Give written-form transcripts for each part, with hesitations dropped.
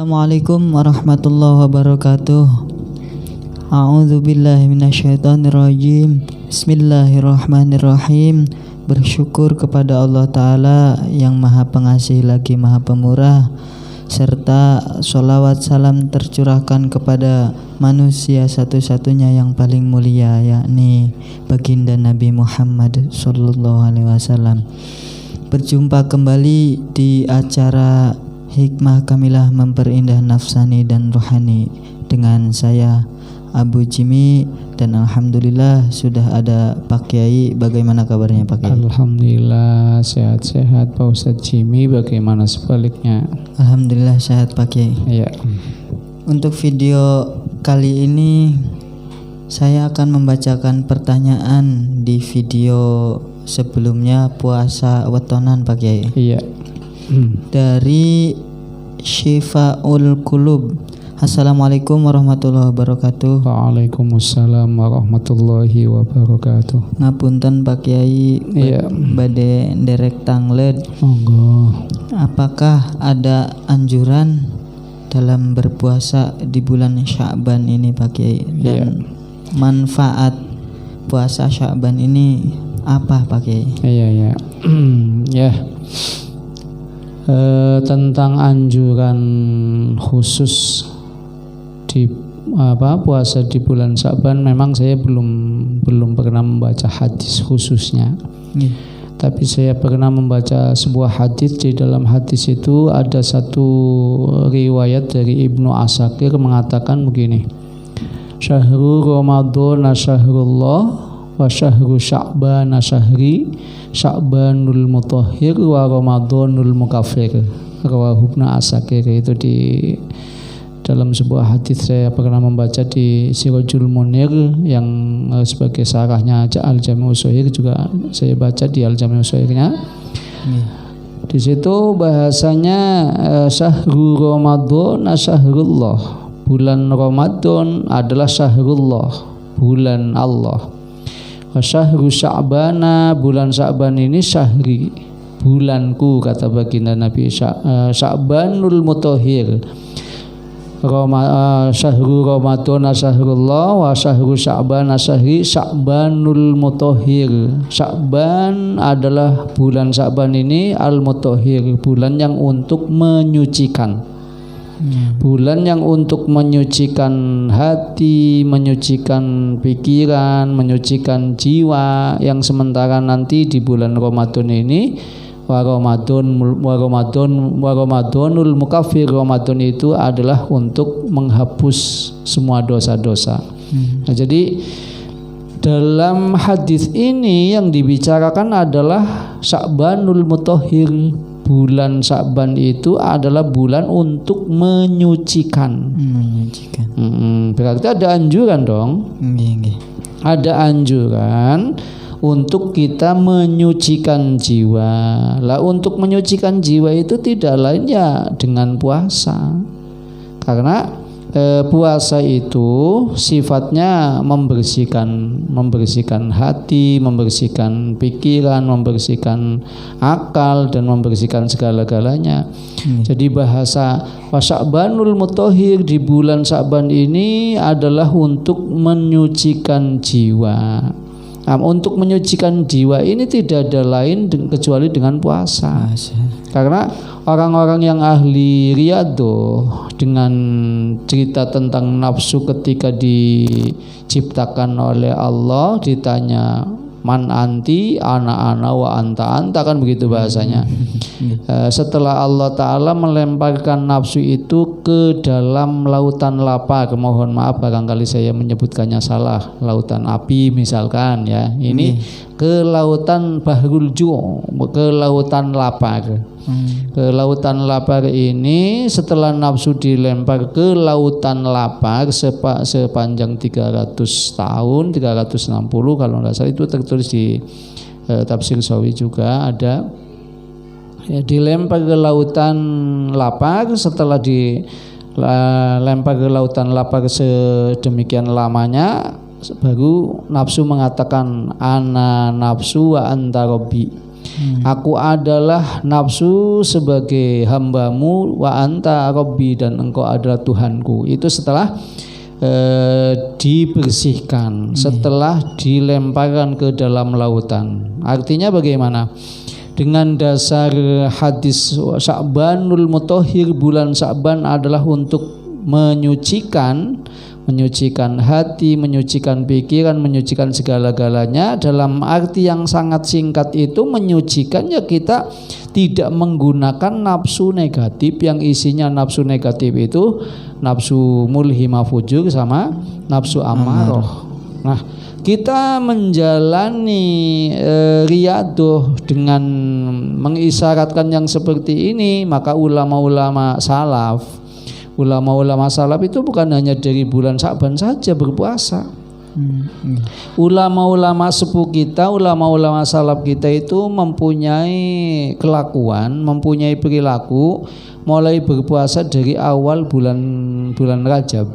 Assalamualaikum warahmatullahi wabarakatuh. A'udzu billahi minasyaitonir rajim. Bismillahirrahmanirrahim. Bersyukur kepada Allah Ta'ala yang Maha Pengasih lagi Maha Pemurah, serta sholawat salam tercurahkan kepada manusia satu-satunya yang paling mulia, yakni baginda Nabi Muhammad sallallahu alaihi wasallam. Berjumpa kembali di acara Hikmah Kamilah Memperindah Nafsani dan Rohani dengan saya Abu Jimmy, dan alhamdulillah sudah ada Pak Kiai. Bagaimana kabarnya Pak Kiai? Alhamdulillah sehat-sehat Pak Ustadz Jimmy. Bagaimana sebaliknya? Alhamdulillah sehat Pak Kiai. Ya. Untuk video kali ini saya akan membacakan pertanyaan di video sebelumnya, puasa wetonan Pak Kiai. Iya. Dari Syifaul Qulub. Assalamualaikum warahmatullahi wabarakatuh. Waalaikumsalam warahmatullahi wabarakatuh. Ngapunten Pak Kiai, Iya. bade nderek tanglet. Monggo. Apakah ada anjuran dalam berpuasa di bulan Sya'ban ini Pak Kiai? Dan manfaat puasa Sya'ban ini apa Pak Kiai? Iya. Ya. Tentang anjuran khusus di puasa di bulan Sya'ban, memang saya belum pernah membaca hadis khususnya. Tapi saya pernah membaca sebuah hadis. Di dalam hadis itu ada satu riwayat dari Ibnu Asakir mengatakan begini: Syahrul Ramadan syahrullah wa syahru Sya'ban syahri Sya'banul mutahhir wa Ramadanul mukaffir. Rawahu Ibnu Asakir. Itu di dalam sebuah hadis saya pernah membaca di Sirajul Munir yang sebagai sarahnya Al-Jami' Ushahir, juga saya baca di Al-Jami' Ushahirnya. Di situ bahasanya syahrul Ramadan syahrullah, bulan Ramadan adalah syahrullah, bulan Allah. Syahru Sya'bana, bulan Sya'ban ini syahri, bulanku, kata baginda Nabi. Sya'banul mutahhir, syahru Ramadan syahrullah wa syahru Sya'ban syahri Sya'banul mutahhir. Sya'ban adalah bulan Sya'ban ini al-mutahhir, bulan yang untuk menyucikan. Bulan yang untuk menyucikan hati, menyucikan pikiran, menyucikan jiwa, yang sementara nanti di bulan Ramadan ini wa Ramadanul mukaffir, Ramadan itu adalah untuk menghapus semua dosa-dosa. Nah, jadi dalam hadis ini yang dibicarakan adalah Sya'banul mutahhir. Bulan Sya'ban itu adalah bulan untuk menyucikan. Berarti ada anjuran dong. Ada anjuran untuk kita menyucikan jiwa. Lah, untuk menyucikan jiwa itu tidak lain ya dengan puasa. Karena puasa itu sifatnya membersihkan hati, membersihkan pikiran, membersihkan akal, dan membersihkan segala-galanya. Jadi bahasa Sya'banul mutahhir di bulan Sya'ban ini adalah untuk menyucikan jiwa. Nah, untuk menyucikan jiwa ini tidak ada lain kecuali dengan puasa. Karena orang-orang yang ahli riyadhah dengan cerita tentang nafsu ketika diciptakan oleh Allah, ditanya man anti, ana wa anta kan begitu bahasanya. Setelah Allah Ta'ala melemparkan nafsu itu ke dalam lautan lapar, mohon maaf barangkali saya menyebutkannya salah, lautan api misalkan ya, ini ke lautan Bahrul Ju', ke lautan lapar. Ke lautan lapar ini, setelah nafsu dilempar ke lautan lapar sepanjang 300 tahun, 360 kalau nggak salah, itu tertulis di tafsir Sawi juga ada ya, dilempar ke lautan lapar. Setelah dilempar ke lautan lapar sedemikian lamanya, baru nafsu mengatakan ana nafsu wa anta robbi. Aku adalah nafsu sebagai hambamu, wa anta rabbi, dan engkau adalah Tuhanku. Itu setelah dibersihkan, setelah dilemparkan ke dalam lautan. Artinya bagaimana? Dengan dasar hadis Sya'banul Mutahhir, bulan Sya'ban adalah untuk menyucikan hati, menyucikan pikiran, menyucikan segala-galanya. Dalam arti yang sangat singkat itu, menyucikan ya kita tidak menggunakan nafsu negatif. Yang isinya nafsu negatif itu nafsu mulhimah fujur sama nafsu amarah. Nah, kita menjalani riyadhah dengan mengisyaratkan yang seperti ini, maka ulama-ulama salaf itu bukan hanya dari bulan Sya'ban saja berpuasa. Ulama-ulama sepuh kita, ulama-ulama salaf kita itu mempunyai kelakuan, mempunyai perilaku mulai berpuasa dari awal bulan Rajab.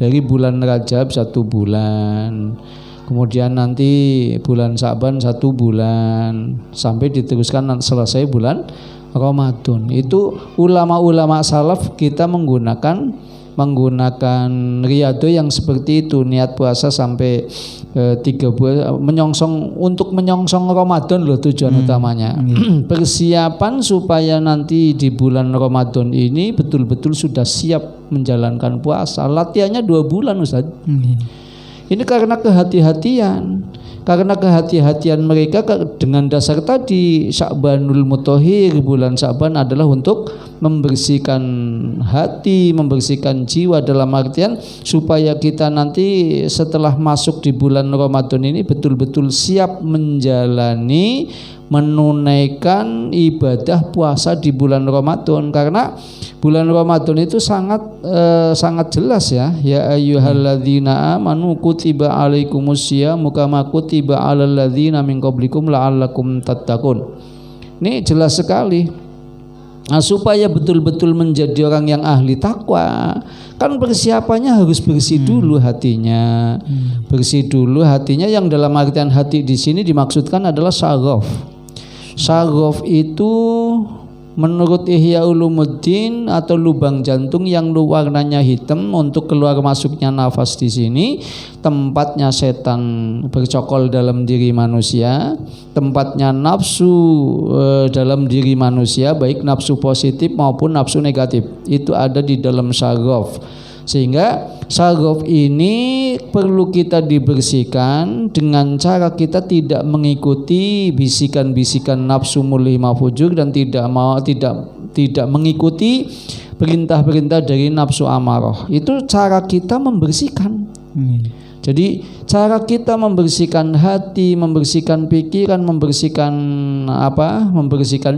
Dari bulan Rajab 1 bulan, kemudian nanti bulan Sya'ban 1 bulan, sampai diteruskan selesai bulan Ramadan. Itu ulama-ulama salaf kita menggunakan riyadhah yang seperti itu, niat puasa sampai 3 bulan, untuk menyongsong Ramadan loh tujuan utamanya. Persiapan supaya nanti di bulan Ramadan ini betul-betul sudah siap menjalankan puasa. Latihannya 2 bulan Ustaz. Ini karena kehati-hatian mereka dengan dasar tadi Sya'banul Mutahhir, bulan Sya'ban adalah untuk membersihkan hati, membersihkan jiwa, dalam artian supaya kita nanti setelah masuk di bulan Ramadan ini betul-betul siap menunaikan ibadah puasa di bulan Ramadan. Karena bulan Ramadan itu sangat jelas ya. Ya ayyuhalladzina amanu kutiba alaikumusyamu kama kutiba alal ladzina min qablikum la'allakum tattaqun. Ini jelas sekali. Nah, supaya betul-betul menjadi orang yang ahli takwa, kan persiapannya harus bersih dulu hatinya. Bersih dulu hatinya, yang dalam artian hati di sini dimaksudkan adalah syaraf. Syaraf itu menurut Ihya Ulumuddin atau lubang jantung yang warnanya hitam untuk keluar masuknya nafas di sini, tempatnya setan bercokol dalam diri manusia, tempatnya nafsu dalam diri manusia, baik nafsu positif maupun nafsu negatif, itu ada di dalam syaraf. Sehingga syaraf ini perlu kita dibersihkan dengan cara kita tidak mengikuti bisikan-bisikan nafsu mulhimah fujur dan tidak mengikuti perintah-perintah dari nafsu amarah. Itu cara kita membersihkan. Jadi cara kita membersihkan hati, membersihkan pikiran, membersihkan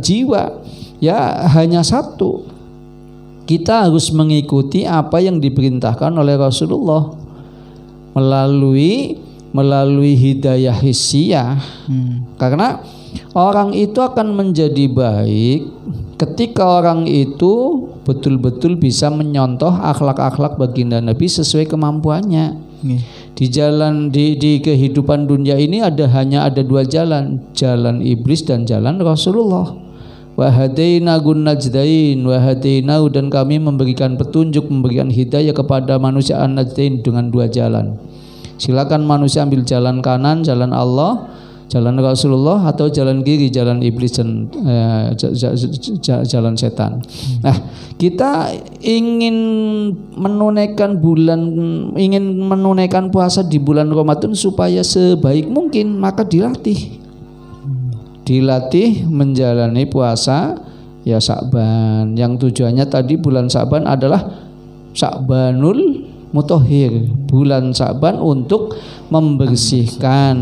jiwa ya hanya satu. Kita harus mengikuti apa yang diperintahkan oleh Rasulullah melalui hidayah hissiyah. Karena orang itu akan menjadi baik ketika orang itu betul-betul bisa menyontoh akhlak-akhlak baginda Nabi sesuai kemampuannya. Di kehidupan dunia ini hanya ada 2 jalan, jalan iblis dan jalan Rasulullah. Wahadaina gunnajdain, wahadaina, dan kami memberikan petunjuk, memberikan hidayah kepada manusia an-najdain dengan 2 jalan. Silakan manusia ambil jalan kanan, jalan Allah, jalan Rasulullah, atau jalan kiri, jalan iblis dan jalan setan. Nah, kita ingin menunaikan puasa di bulan Ramadan supaya sebaik mungkin, maka dilatih menjalani puasa ya Sya'ban, yang tujuannya tadi bulan Sya'ban adalah Sya'banul Mutahhir, bulan Sya'ban untuk membersihkan.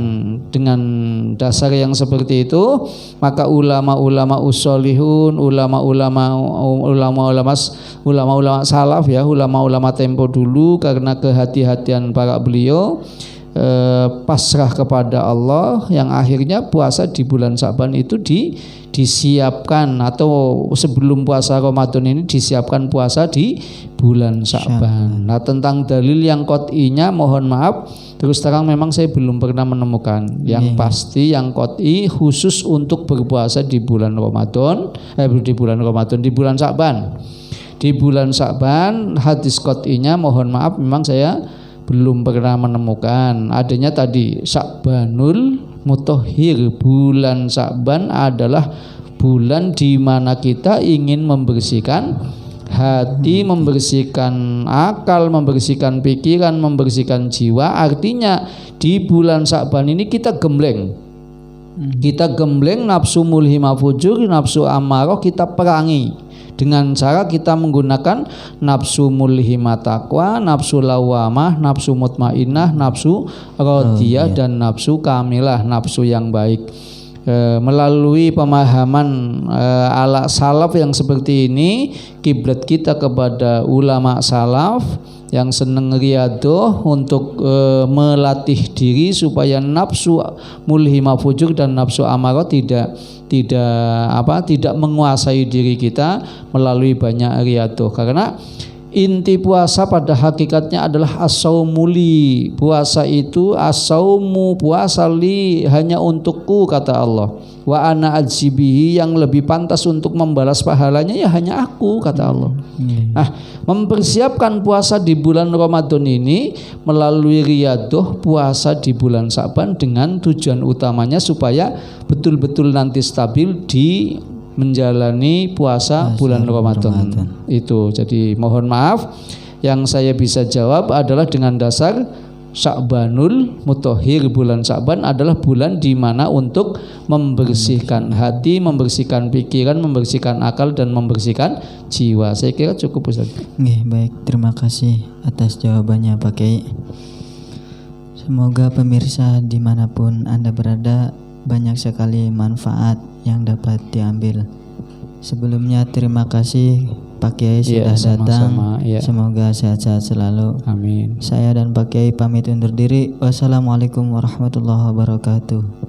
Dengan dasar yang seperti itu, maka ulama-ulama usholihun, ulama-ulama salaf ya, ulama-ulama tempo dulu, karena kehati-hatian para beliau pasrah kepada Allah, yang akhirnya puasa di bulan Sya'ban itu disiapkan, atau sebelum puasa Ramadan ini disiapkan puasa di bulan Sya'ban. Nah, tentang dalil yang qot'inya mohon maaf terus terang memang saya belum pernah menemukan. Yang pasti yang qot'i khusus untuk berpuasa di bulan Ramadan, di bulan Sya'ban. Di bulan Sya'ban hadis qot'inya mohon maaf memang saya belum pernah menemukan. Adanya tadi Sya'banul Mutahhir, bulan Sya'ban adalah bulan di mana kita ingin membersihkan hati, membersihkan akal, membersihkan pikiran, membersihkan jiwa. Artinya di bulan Sya'ban ini kita gembleng. Kita gembleng nafsu mulhimah fujur, nafsu amarah kita perangi dengan cara kita menggunakan nafsu mulhimah taqwa, nafsu lawamah, nafsu mutmainnah, nafsu radiyah, dan nafsu kamilah, nafsu yang baik. Melalui pemahaman ala salaf yang seperti ini, kiblat kita kepada ulama salaf yang senang riyadhah untuk melatih diri supaya nafsu mulhimah fujur dan nafsu amarah tidak menguasai diri kita melalui banyak riyadhah. Karena inti puasa pada hakikatnya adalah as-saumuli. Puasa itu as-saumu, puasa li, hanya untukku kata Allah. Wa ana adzibihi, yang lebih pantas untuk membalas pahalanya ya hanya aku kata Allah. Nah, mempersiapkan puasa di bulan Ramadan ini melalui riyadhah puasa di bulan Sya'ban dengan tujuan utamanya supaya betul-betul nanti stabil di menjalani puasa bulan Ramadan. Itu. Jadi mohon maaf, yang saya bisa jawab adalah dengan dasar Sya'banul Mutahhir, bulan Sya'ban adalah bulan di mana untuk membersihkan hati, membersihkan pikiran, membersihkan akal, dan membersihkan jiwa. Saya kira cukup, Ustaz. Baik, terima kasih atas jawabannya Pak Kiai. Semoga pemirsa dimanapun Anda berada banyak sekali manfaat yang dapat diambil. Sebelumnya terima kasih Pak Kiai sudah datang. Semoga sehat-sehat selalu. Amin. Saya dan Pak Kiai pamit undur diri. Wassalamualaikum warahmatullahi wabarakatuh.